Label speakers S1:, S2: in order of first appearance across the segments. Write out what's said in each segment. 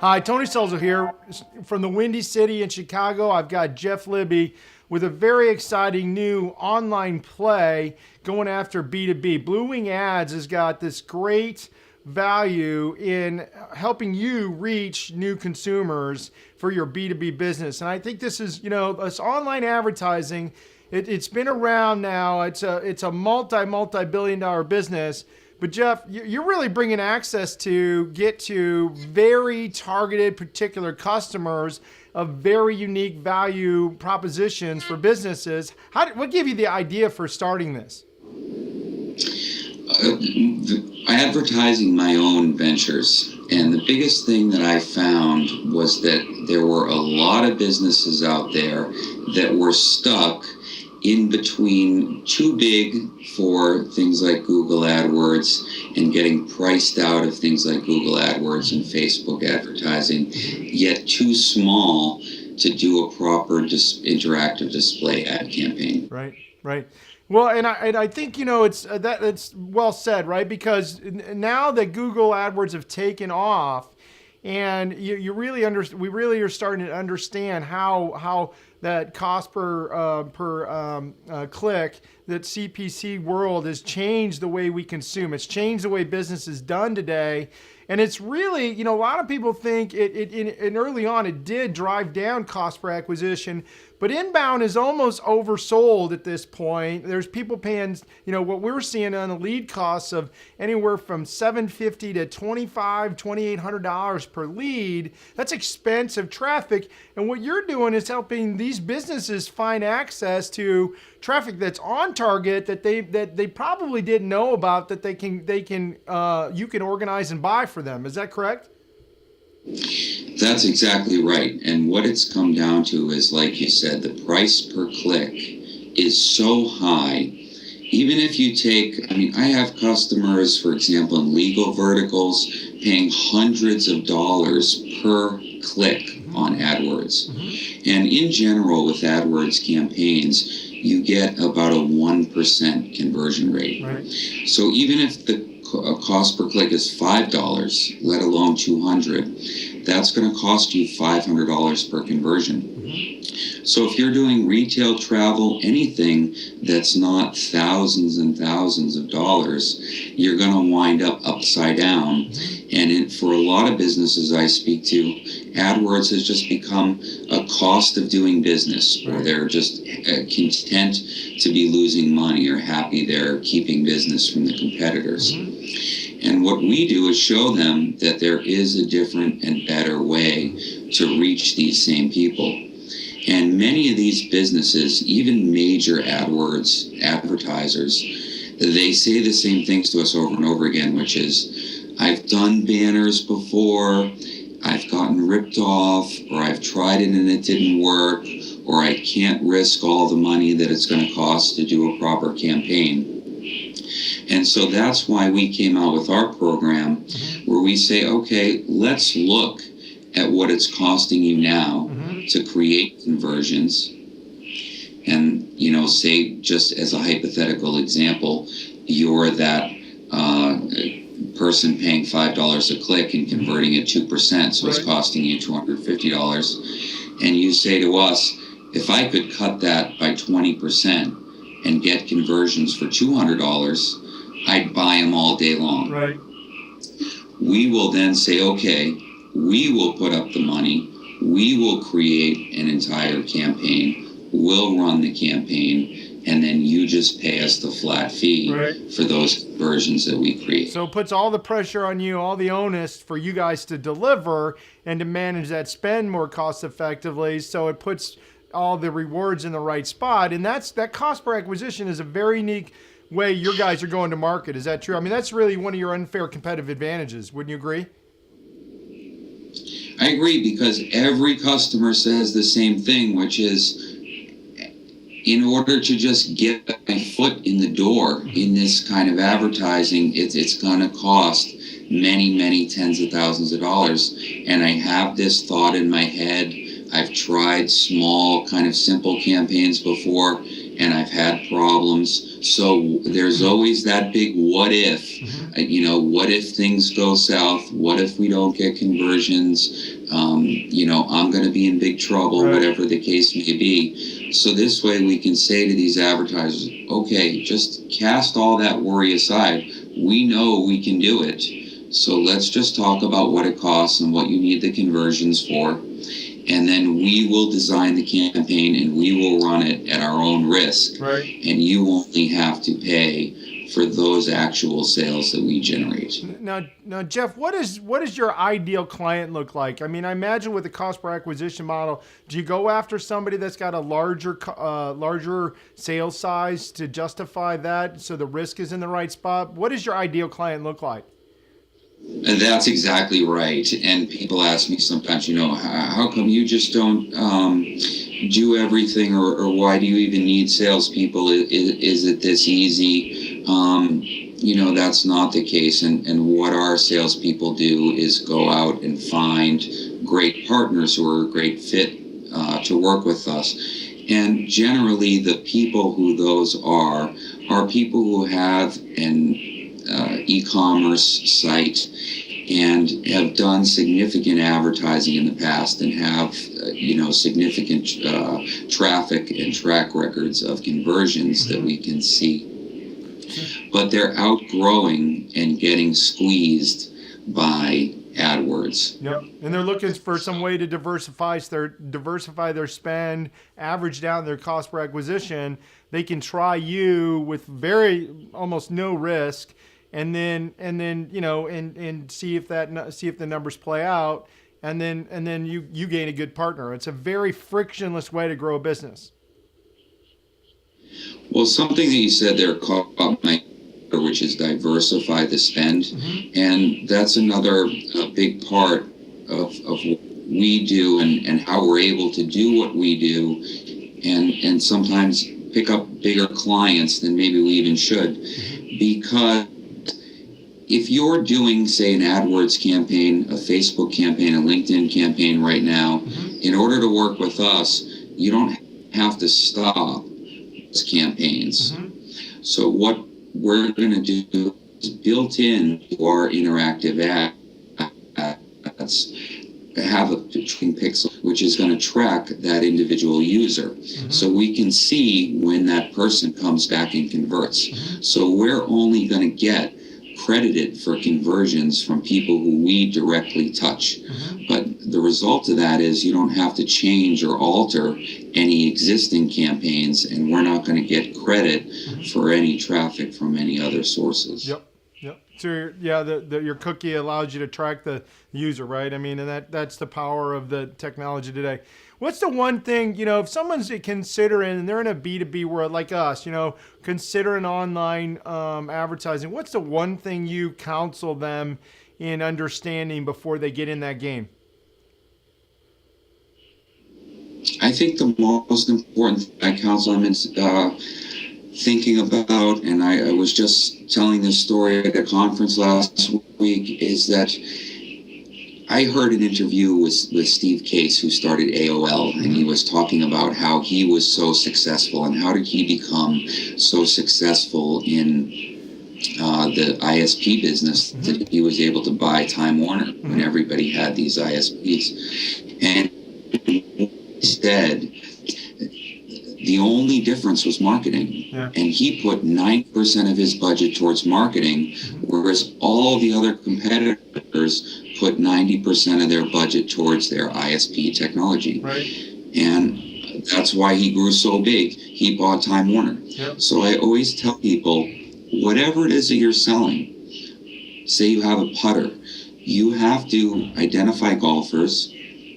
S1: Hi, Tony Selzer here from the Windy City in Chicago. I've got Jeff Libby with a very exciting new online play going after B2B. Blue Wing Ads has got this great value in helping you reach new consumers for your B2B business. And I think this is, this online advertising, it's been around now. It's a multi-billion dollar business. But Jeff, you're really bringing access to get to very targeted, particular customers of very unique value propositions for businesses. What gave you the idea for starting this?
S2: Advertising my own ventures. And the biggest thing that I found was that there were a lot of businesses out there that were stuck in between too big for things like Google AdWords and getting priced out of things like Google AdWords and Facebook advertising, yet too small to do a proper interactive display ad campaign.
S1: Right. Well, and I think it's well said, right? Because now that Google AdWords have taken off, and we really are starting to understand how that cost per click, that CPC world has changed the way we consume. It's changed the way business is done today. And it's really, a lot of people think and early on it did drive down cost per acquisition, but inbound is almost oversold at this point. There's people paying, what we're seeing on the lead costs of anywhere from $750 to $2,800 per lead. That's expensive traffic. And what you're doing is helping these businesses find access to traffic that's on target that they probably didn't know about, that you can organize and buy for them. Is that correct?
S2: That's exactly right. And what it's come down to is, like you said, the price per click is so high. Even if you I have customers, for example, in legal verticals paying hundreds of dollars per click on AdWords. And in general, with AdWords campaigns, you get about a 1% conversion rate.
S1: Right.
S2: So even if the cost per click is $5, let alone $200, that's going to cost you $500 per conversion. So if you're doing retail, travel, anything that's not thousands and thousands of dollars, you're going to wind up upside down. And for a lot of businesses I speak to, AdWords has just become a cost of doing business, or they're just content to be losing money or happy they're keeping business from the competitors. And what we do is show them that there is a different and better way to reach these same people. And many of these businesses, even major AdWords advertisers, they say the same things to us over and over again, which is, I've done banners before, I've gotten ripped off, or I've tried it and it didn't work, or I can't risk all the money that it's going to cost to do a proper campaign. And so that's why we came out with our program, where we say, okay, let's look at what it's costing you now to create conversions. And, say, just as a hypothetical example, you're that person paying $5 a click and converting at 2%, so it's costing you $250. And you say to us, if I could cut that by 20% and get conversions for $200, I'd buy them all day long.
S1: Right.
S2: We will then say, okay, we will put up the money, we will create an entire campaign, we'll run the campaign, and then you just pay us the flat fee for those conversions that we create.
S1: So it puts all the pressure on you, all the onus for you guys to deliver and to manage that spend more cost effectively. So it puts all the rewards in the right spot. And that cost per acquisition is a very unique way your guys are going to market. Is that true? I mean, that's really one of your unfair competitive advantages. Wouldn't you agree?
S2: I agree, because every customer says the same thing, which is, in order to just get my foot in the door in this kind of advertising, it's going to cost many, many tens of thousands of dollars. And I have this thought in my head. I've tried small, kind of simple campaigns before, and I've had problems. So there's always that big what if, what if things go south? What if we don't get conversions? I'm going to be in big trouble,
S1: Right.
S2: whatever the case may be. So this way we can say to these advertisers, okay, just cast all that worry aside. We know we can do it. So let's just talk about what it costs and what you need the conversions for. And then we will design the campaign and we will run it at our own risk.
S1: Right.
S2: And you only have to pay for those actual sales that we generate.
S1: Now, Jeff, what does your ideal client look like? I mean, I imagine with the cost per acquisition model, do you go after somebody that's got a larger sales size to justify that, so the risk is in the right spot? What does your ideal client look like?
S2: And that's exactly right. And people ask me sometimes, how come you just don't do everything, or why do you even need salespeople? Is it this easy? That's not the case. And what our salespeople do is go out and find great partners who are a great fit to work with us. And generally, the people who those are people who have an e-commerce site and have done significant advertising in the past and have significant traffic and track records of conversions that we can see, but they're outgrowing and getting squeezed by AdWords.
S1: Yep. And they're looking for some way to diversify their spend, average down their cost per acquisition. They can try you with almost no risk, and then see if the numbers play out, and then you gain a good partner. It's a very frictionless way to grow a business.
S2: Well, something that you said there caught my, which is diversify the spend, and that's another big part of what we do and how we're able to do what we do, and sometimes pick up bigger clients than maybe we even should, because if you're doing, say, an AdWords campaign, a Facebook campaign, a LinkedIn campaign right now, in order to work with us, you don't have to stop those campaigns. So what we're going to do is built into our interactive ads, have a tracking pixel, which is going to track that individual user. So we can see when that person comes back and converts. So we're only going to get credited for conversions from people who we directly touch. But the result of that is you don't have to change or alter any existing campaigns, and we're not going to get credit for any traffic from any other sources.
S1: Yep. So your cookie allows you to track the user, right? I mean, and that's the power of the technology today. What's the one thing, if someone's considering, and they're in a B2B world like us, considering online advertising, what's the one thing you counsel them in understanding before they get in that game?
S2: I think the most important thing I counsel them is thinking about, and I was just telling this story at a conference last week, is that I heard an interview with Steve Case, who started AOL, and he was talking about how he was so successful and how did he become so successful in the ISP business that he was able to buy Time Warner when everybody had these ISPs. And instead, the only difference was marketing. And he put 9% of his budget towards marketing, whereas all the other competitors put 90% of their budget towards their ISP technology. And that's why he grew so big. He bought Time Warner. So I always tell people, whatever it is that you're selling, say you have a putter, you have to identify golfers,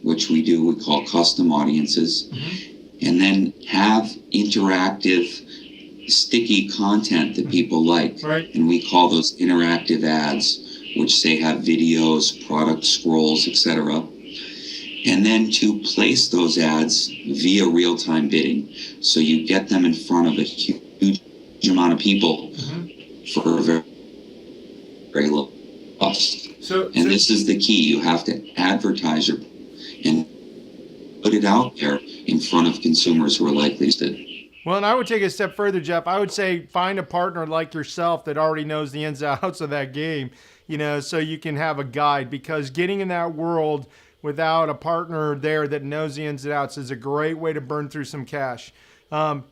S2: which we do, we call custom audiences, and then have interactive, sticky content that people like. And we call those interactive ads, which say have videos, product scrolls, etc. And then to place those ads via real-time bidding. So you get them in front of a huge amount of people for a very, very low cost. And this is the key. You have to advertise and put it out there in front of consumers who are likely to.
S1: Well, and I would take it a step further, Jeff. I would say find a partner like yourself that already knows the ins and outs of that game, so you can have a guide, because getting in that world without a partner there that knows the ins and outs is a great way to burn through some cash.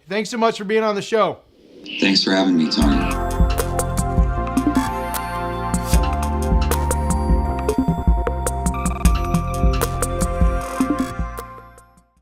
S1: Thanks so much for being on the show.
S2: Thanks for having me, Tony.